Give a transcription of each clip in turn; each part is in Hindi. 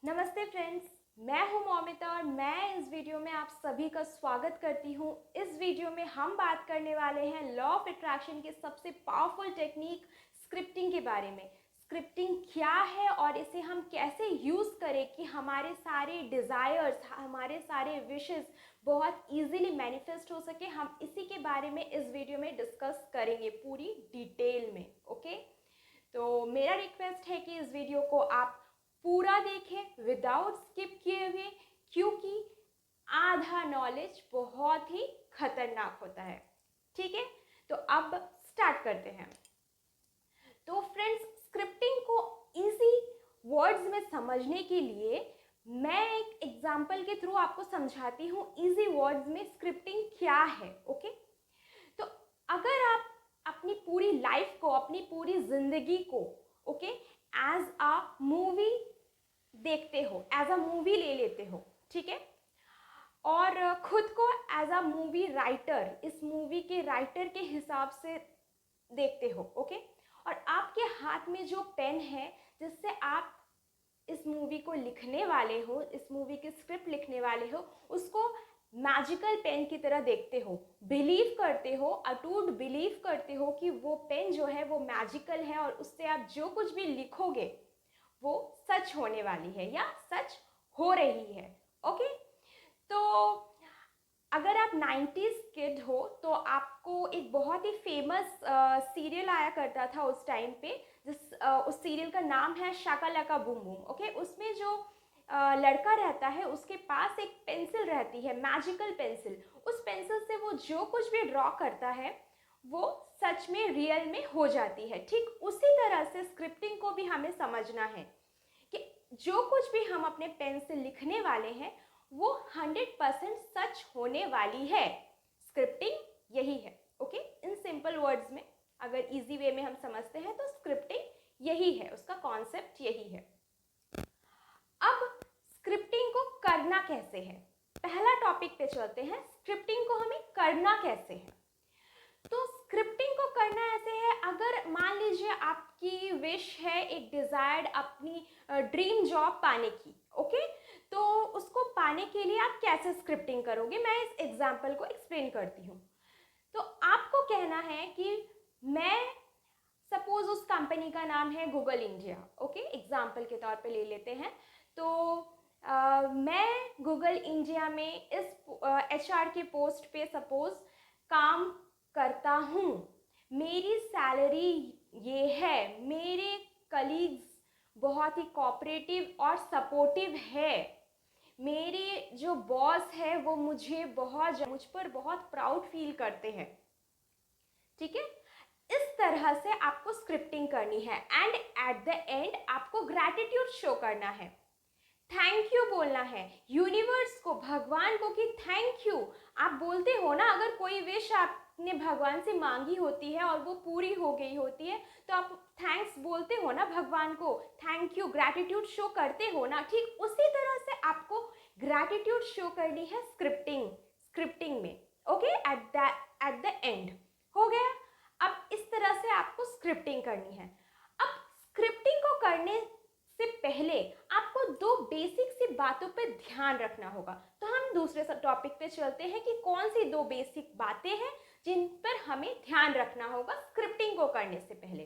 नमस्ते फ्रेंड्स, मैं हूं मौमिता और मैं इस वीडियो में आप सभी का स्वागत करती हूं। इस वीडियो में हम बात करने वाले हैं लॉ ऑफ अट्रैक्शन के सबसे पावरफुल टेक्निक स्क्रिप्टिंग के बारे में। स्क्रिप्टिंग क्या है और इसे हम कैसे यूज़ करें कि हमारे सारे डिज़ायर्स, हमारे सारे विशेस बहुत इजीली मैनिफेस्ट हो सके। हम इसी के बारे में इस वीडियो में डिस्कस करेंगे पूरी डिटेल में। ओके, तो मेरा रिक्वेस्ट है कि इस वीडियो को आप पूरा देखें विदाउट स्किप किए हुए, क्योंकि आधा नॉलेज बहुत ही खतरनाक होता है। ठीक है, तो अब स्टार्ट करते हैं। तो फ्रेंड्स, स्क्रिप्टिंग को इजी वर्ड्स में समझने के लिए मैं एक एग्जांपल के थ्रू आपको समझाती हूँ इजी वर्ड्स में स्क्रिप्टिंग क्या है। ओके, तो अगर आप अपनी पूरी लाइफ को, अपनी पूरी जिंदगी को एज अ मूवी देखते हो, एज अ मूवी ले लेते हो, ठीक है, और खुद को एज अ मूवी राइटर, इस मूवी के राइटर के हिसाब से देखते हो। ओके, और आपके हाथ में जो पेन है जिससे आप इस मूवी को लिखने वाले हो, इस मूवी की स्क्रिप्ट लिखने वाले हो, उसको मैजिकल पेन की तरह देखते हो, बिलीव करते हो, अटूट बिलीव करते हो कि वो पेन जो है वो मैजिकल है और उससे आप जो कुछ भी लिखोगे वो सच होने वाली है या सच हो रही है। ओके, तो अगर आप 90s किड हो तो आपको एक बहुत ही फेमस सीरियल आया करता था उस टाइम पे, उस सीरियल का नाम है शाका लाका बूम बूम। ओके, उसमें जो लड़का रहता है उसके पास एक पेंसिल रहती है, मैजिकल पेंसिल। उस पेंसिल से वो जो कुछ भी ड्रॉ करता है वो सच में रियल में हो जाती है। ठीक उसी तरह से स्क्रिप्टिंग को भी हमें समझना है कि जो कुछ भी हम अपने पेन से लिखने वाले हैं वो 100% सच होने वाली है। स्क्रिप्टिंग यही है। ओके, इन सिंपल वर्ड्स में अगर इजी वे में हम समझते हैं तो स्क्रिप्टिंग यही है, उसका कॉन्सेप्ट यही है। अब स्क्रिप्टिंग को करना कैसे है, पहला टॉपिक पे चलते हैं। स्क्रिप्टिंग को हमें करना कैसे है? तो स्क्रिप्टिंग को करना ऐसे है, अगर मान लीजिए आपकी विश है, एक डिजायर्ड अपनी ड्रीम जॉब पाने की। ओके, तो उसको पाने के लिए आप कैसे स्क्रिप्टिंग करोगे, मैं इस एग्जांपल को एक्सप्लेन करती हूँ। तो आपको कहना है कि मैं, सपोज उस कंपनी का नाम है गूगल इंडिया। ओके, एग्जांपल के तौर पे ले लेते हैं। तो मैं गूगल इंडिया में इस HR के पोस्ट पे सपोज काम करता हूँ, मेरी सैलरी ये है, मेरे कलीग्स बहुत ही कोऑपरेटिव और सपोर्टिव है, मेरे जो बॉस है वो मुझ पर बहुत प्राउड फील करते हैं। ठीक है, इस तरह से आपको स्क्रिप्टिंग करनी है एंड एट द एंड आपको ग्रैटिट्यूड शो करना है, थैंक यू बोलना है यूनिवर्स को, भगवान को कि थैंक यू। आप बोलते हो ना, अगर कोई विश आपने भगवान से मांगी होती है और वो पूरी हो गई होती है तो आप थैंक्स बोलते हो ना भगवान को, थैंक यू, ग्रैटिट्यूड शो करते हो ना। ठीक उसी तरह से आपको ग्रैटिट्यूड शो करनी है स्क्रिप्टिंग में। ओके, एट द एंड हो गया। अब इस तरह से आपको स्क्रिप्टिंग करनी है। अब स्क्रिप्टिंग को करने से पहले आपको दो बेसिक सी बातों पे ध्यान रखना होगा। तो हम दूसरे टॉपिक पे चलते हैं कि कौन सी दो बेसिक बातें हैं जिन पर हमें ध्यान रखना होगा स्क्रिप्टिंग को करने से पहले।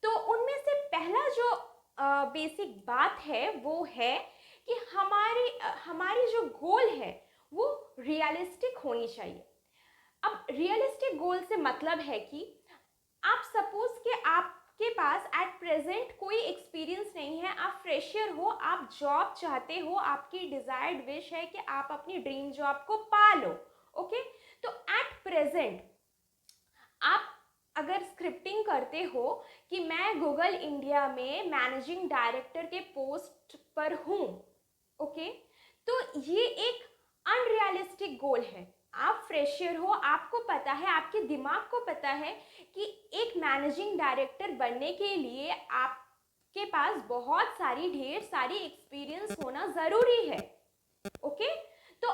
तो उनमें से पहला जो बेसिक बात है वो है कि हमारी जो गोल है वो रियलिस्टिक होनी चाहिए। अब रियलिस्टिक गोल से मतलब है कि आप सपोज कि आपके पास एट प्रेजेंट कोई एक्सपीरियंस नहीं है, आप फ्रेशर हो, आप जॉब चाहते हो, आपकी डिजायर्ड विश है कि आप अपनी ड्रीम जॉब को पा लो। ओके, तो एट प्रेजेंट आप अगर स्क्रिप्टिंग करते हो कि मैं गूगल इंडिया में मैनेजिंग डायरेक्टर के पोस्ट पर हूँ, ओके, तो ये एक अनरियलिस्टिक गोल है। आप फ्रेशर हो, आपको पता है, आपके दिमाग को पता है कि एक मैनेजिंग डायरेक्टर बनने के लिए आपके पास बहुत सारी ढेर सारी एक्सपीरियंस होना ज़रूरी है। ओके, तो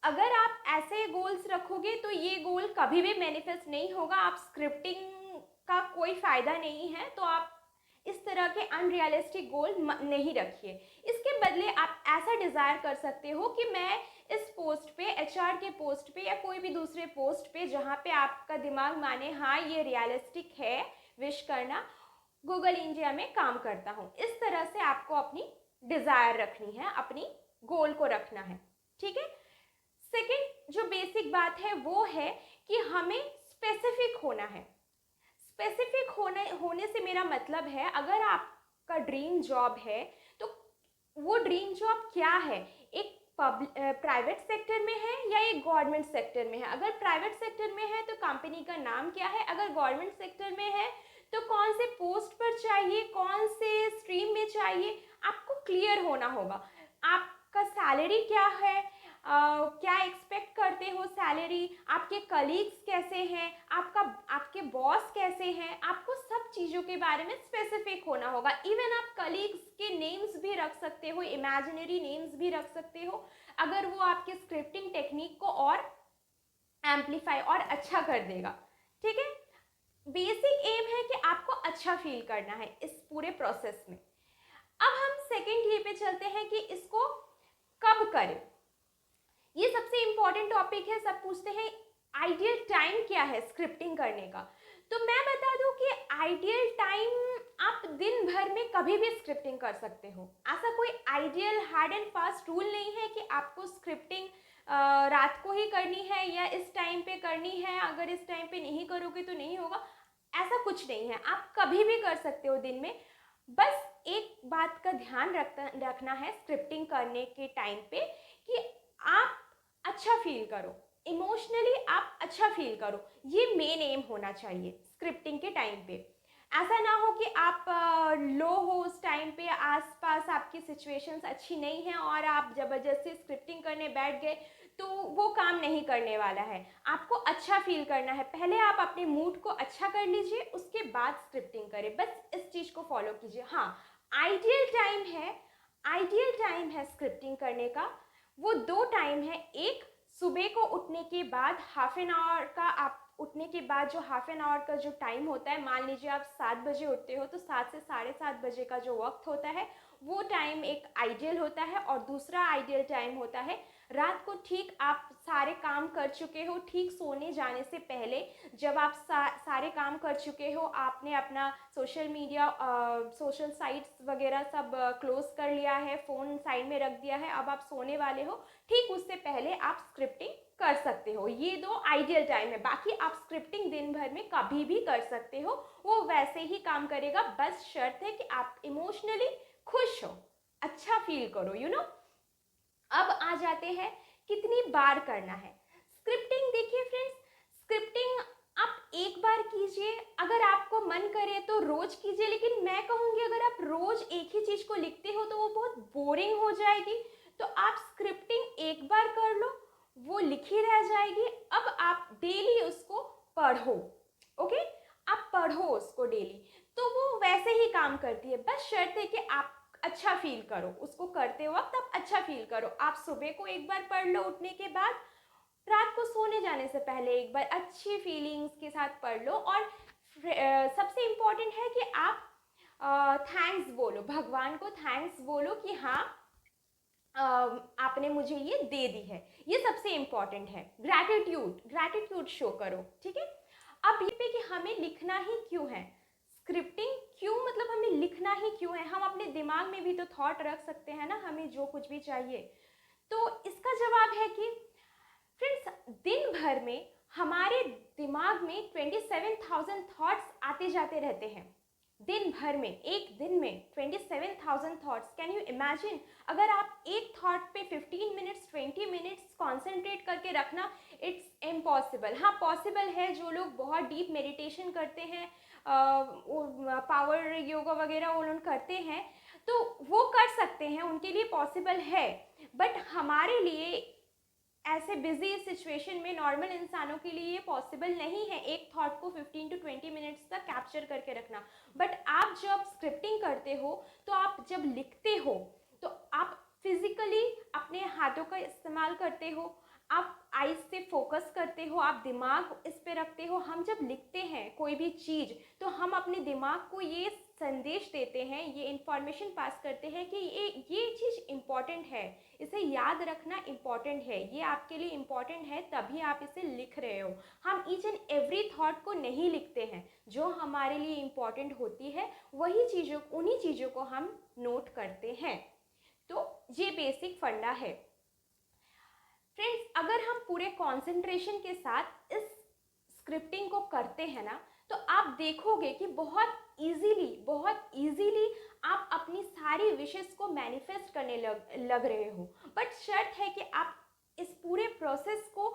अगर आप ऐसे गोल्स रखोगे तो ये गोल कभी भी मैनिफेस्ट नहीं होगा, आप स्क्रिप्टिंग का कोई फ़ायदा नहीं है। तो आप इस तरह के अनरियलिस्टिक गोल नहीं रखिए। इसके बदले आप ऐसा डिज़ायर कर सकते हो कि मैं इस पोस्ट पे, एचआर के पोस्ट पे या कोई भी दूसरे पोस्ट पे जहाँ पे आपका दिमाग माने हाँ ये रियलिस्टिक है विश करना, गूगल इंडिया में काम करता हूँ। इस तरह से आपको अपनी डिज़ायर रखनी है, अपनी गोल को रखना है, ठीक है। सेकंड जो बेसिक बात है वो है कि हमें स्पेसिफिक होना है। स्पेसिफिक होने से मेरा मतलब है, अगर आपका ड्रीम जॉब है तो वो ड्रीम जॉब क्या है, एक प्राइवेट सेक्टर में है या एक गवर्नमेंट सेक्टर में है। अगर प्राइवेट सेक्टर में है तो कंपनी का नाम क्या है, अगर गवर्नमेंट सेक्टर में है तो कौन से पोस्ट पर चाहिए, कौन से स्ट्रीम में चाहिए, आपको क्लियर होना होगा। आपका सैलरी क्या है, क्या एक्सपेक्ट करते हो सैलरी, आपके कलीग्स कैसे हैं, आपके बॉस कैसे हैं, आपको सब चीज़ों के बारे में स्पेसिफिक होना होगा। इवन आप कलीग्स के नेम्स भी रख सकते हो, इमेजिनरी नेम्स भी रख सकते हो, अगर वो आपके स्क्रिप्टिंग टेक्निक को और एम्पलीफाई और अच्छा कर देगा, ठीक है। बेसिक एम है कि आपको अच्छा फील करना है इस पूरे प्रोसेस में। अब हम सेकेंड ये पे चलते हैं कि इसको कब करें। ये सबसे इंपॉर्टेंट टॉपिक है। सब पूछते हैं आइडियल टाइम क्या है स्क्रिप्टिंग करने का, तो मैं बता दूं कि आइडियल टाइम आप दिन भर में कभी भी स्क्रिप्टिंग कर सकते हो। ऐसा कोई ideal hard and fast rule नहीं है कि आपको स्क्रिप्टिंग रात को ही करनी है या इस टाइम पे करनी है, अगर इस टाइम पे नहीं करोगे तो नहीं होगा, ऐसा कुछ नहीं है। आप कभी भी कर सकते हो दिन में। बस एक बात का ध्यान रखना है स्क्रिप्टिंग करने के टाइम पे कि आप अच्छा फील करो, इमोशनली आप अच्छा फील करो, ये मेन एम होना चाहिए स्क्रिप्टिंग के टाइम पे। ऐसा ना हो कि आप लो हो उस टाइम पे, आसपास आपकी सिचुएशंस अच्छी नहीं है और आप ज़बरदस्ती स्क्रिप्टिंग करने बैठ गए, तो वो काम नहीं करने वाला है। आपको अच्छा फील करना है, पहले आप अपने मूड को अच्छा कर लीजिए, उसके बाद स्क्रिप्टिंग करें। बस इस चीज़ को फॉलो कीजिए। हाँ, आइडियल टाइम है, आइडियल टाइम है स्क्रिप्टिंग करने का, वो दो टाइम है। एक, सुबह को उठने के बाद हाफ एन आवर का, आप उठने के बाद जो हाफ एन आवर का जो टाइम होता है, मान लीजिए आप 7 बजे उठते हो तो 7 से 7:30 बजे का जो वक्त होता है वो टाइम एक आइडियल होता है। और दूसरा आइडियल टाइम होता है रात को, ठीक आप सारे काम कर चुके हो, ठीक सोने जाने से पहले, जब आप सारे काम कर चुके हो, आपने अपना सोशल मीडिया, सोशल साइट्स वगैरह सब क्लोज कर लिया है, फ़ोन साइड में रख दिया है, अब आप सोने वाले हो, ठीक उससे पहले आप स्क्रिप्टिंग कर सकते हो। ये दो आइडियल टाइम है। बाकी आप स्क्रिप्टिंग दिन भर में कभी भी कर सकते हो, वो वैसे ही काम करेगा। बस शर्त है कि आप इमोशनली खुश हो, अच्छा फील करो, अब आ जाते हैं कितनी बार करना है स्क्रिप्टिंग। देखिए फ्रेंड्स, स्क्रिप्टिंग आप एक बार कीजिए, अगर आपको मन करे तो रोज कीजिए, लेकिन मैं कहूँगी अगर आप रोज एक ही चीज़ को लिखते हो तो वो बहुत बोरिंग हो जाएगी। तो आप स्क्रिप्टिंग एक बार कर लो, वो लिखी रह जाएगी। अब आप डेली उसको पढ़ो, ओके, आप पढ़ो उसको डेली, तो वो वैसे ही काम करती है। बस शर्त है कि आप अच्छा फील करो उसको करते वक्त, आप अच्छा फील करो। आप सुबह को एक बार पढ़ लो उठने के बाद, रात को सोने जाने से पहले एक बार अच्छी फीलिंग्स के साथ पढ़ लो। और सबसे इम्पॉर्टेंट है कि आप थैंक्स बोलो, भगवान को थैंक्स बोलो कि हाँ आपने मुझे ये दे दी है। ये सबसे इम्पॉर्टेंट है, ग्रैटिट्यूड शो करो, ठीक है। अब ये पे कि हमें लिखना ही क्यों है स्क्रिप्टिंग, क्यों मतलब हमें लिखना ही क्यों है, हम अपने दिमाग में भी तो थॉट रख सकते हैं ना, हमें जो कुछ भी चाहिए। तो इसका जवाब है कि फ्रेंड्स, दिन भर में हमारे दिमाग में 27,000 थॉट्स आते जाते रहते हैं। दिन भर में, एक दिन में 27,000 थॉट्स। कैन यू इमेजिन, अगर आप एक थॉट पे 15 मिनट्स 20 मिनट्स कॉन्सेंट्रेट करके रखना, इट्स इम्पॉसिबल। हाँ, पॉसिबल है, जो लोग बहुत डीप मेडिटेशन करते हैं, पावर योगा वगैरह वो लोग करते हैं, तो वो कर सकते हैं, उनके लिए पॉसिबल है। बट हमारे लिए ऐसे बिजी सिचुएशन में नॉर्मल इंसानों के लिए ये पॉसिबल नहीं है एक थॉट को 15 to 20 मिनट्स तक कैप्चर करके रखना। बट आप जब स्क्रिप्टिंग करते हो, तो आप जब लिखते हो, तो आप फिजिकली अपने हाथों का इस्तेमाल करते हो, आप आईज से फोकस करते हो, आप दिमाग इस पे रखते हो। हम जब लिखते हैं कोई भी चीज़, तो हम अपने दिमाग को ये संदेश देते हैं, ये इंफॉर्मेशन पास करते हैं कि ये चीज़ इम्पॉर्टेंट है, इसे याद रखना इम्पॉर्टेंट है, ये आपके लिए इम्पॉर्टेंट है तभी आप इसे लिख रहे हो। हम ईच एंड एवरी थॉट को नहीं लिखते हैं, जो हमारे लिए इम्पॉर्टेंट होती है उन्हीं चीज़ों को हम नोट करते हैं। तो ये बेसिक फंडा है फ्रेंड्स। अगर हम पूरे कंसंट्रेशन के साथ इस स्क्रिप्टिंग को करते हैं ना, तो आप देखोगे कि बहुत इजीली आप अपनी सारी विशेस को मैनिफेस्ट करने लग रहे हो। बट शर्त है कि आप इस पूरे प्रोसेस को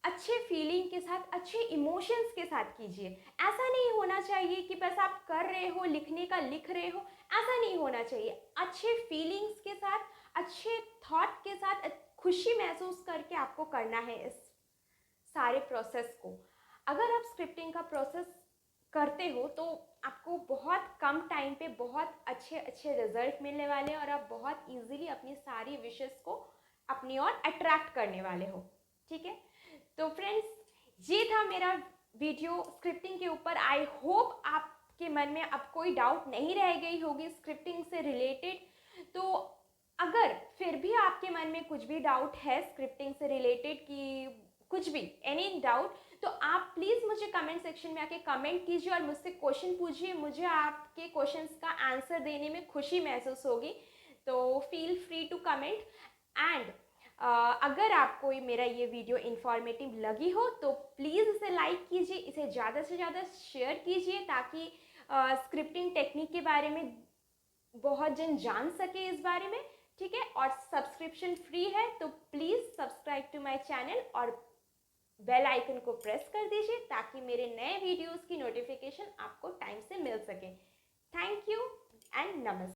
अच्छे फीलिंग के साथ, अच्छे इमोशंस के साथ कीजिए। ऐसा नहीं होना चाहिए कि बस आप कर रहे हो, लिखने का लिख रहे हो, ऐसा नहीं होना चाहिए। अच्छे फीलिंग्स के साथ, अच्छे थॉट के साथ, खुशी महसूस करके आपको करना है इस सारे प्रोसेस को। अगर आप स्क्रिप्टिंग का प्रोसेस करते हो तो आपको बहुत कम टाइम पे बहुत अच्छे रिजल्ट मिलने वाले हैं और आप बहुत इजीली अपनी सारी विशेस को अपनी ओर अट्रैक्ट करने वाले हो। ठीक है, तो फ्रेंड्स ये था मेरा वीडियो स्क्रिप्टिंग के ऊपर। आई होप आपके मन में अब कोई डाउट नहीं रह गई होगी स्क्रिप्टिंग से रिलेटेड। तो अगर फिर भी आपके मन में कुछ भी डाउट है स्क्रिप्टिंग से रिलेटेड, कि कुछ भी एनी डाउट, तो आप प्लीज़ मुझे कमेंट सेक्शन में आके कमेंट कीजिए और मुझसे क्वेश्चन पूछिए। मुझे आपके क्वेश्चंस का आंसर देने में खुशी महसूस होगी। तो feel free to comment. And अगर आपको मेरा ये वीडियो इन्फॉर्मेटिव लगी हो तो प्लीज़ इसे लाइक कीजिए, इसे ज़्यादा से ज़्यादा शेयर कीजिए, ताकि स्क्रिप्टिंग टेक्निक के बारे में बहुत जन जान सके इस बारे में। ठीक है, और सब्सक्रिप्शन फ्री है, तो please subscribe to my channel और बेल आइकन को प्रेस कर दीजिए ताकि मेरे नए वीडियोस की नोटिफिकेशन आपको टाइम से मिल सके। थैंक यू एंड नमस्ते।